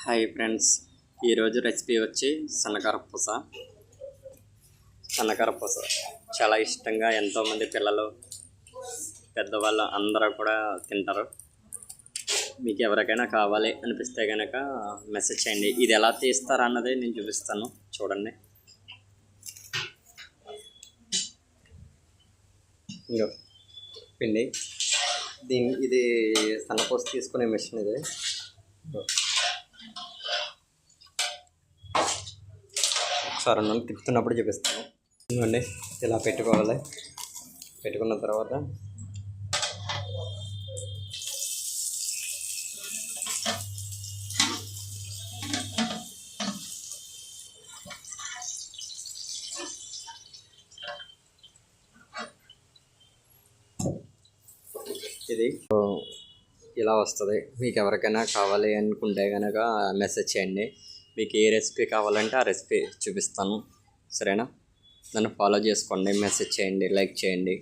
Hi friends, ఈరోజు recipe వచ్చి సన్నకారపూస. సన్నకారపూస చాలా ఇష్టంగా ఎంతోమంది పిల్లలు, పెద్దవాళ్ళు అందరూ కూడా తింటారు. మీకు ఎవరికైనా కావాలి అనిపిస్తే కనుక మెసేజ్ చేయండి. ఇది ఎలా తీస్తారా అన్నది నేను చూపిస్తాను, చూడండి. ఇంకో పిండి ఇది సన్నపూస తీసుకునే మిషన్. ఇది ఒకసారి నన్ను తిప్పుతున్నప్పుడు చూపిస్తాను. ఎందుకండి ఇలా పెట్టుకోవాలి. పెట్టుకున్న తర్వాత ఇది ఇలా వస్తుంది. మీకు ఎవరికైనా కావాలి అనుకుంటే కనుక మెసేజ్ చేయండి. మీకు ఏ రెసిపీ కావాలంటే ఆ రెసిపీ చూపిస్తాను, సరేనా? నన్ను ఫాలో చేసుకోండి, మెసేజ్ చేయండి, లైక్ చేయండి.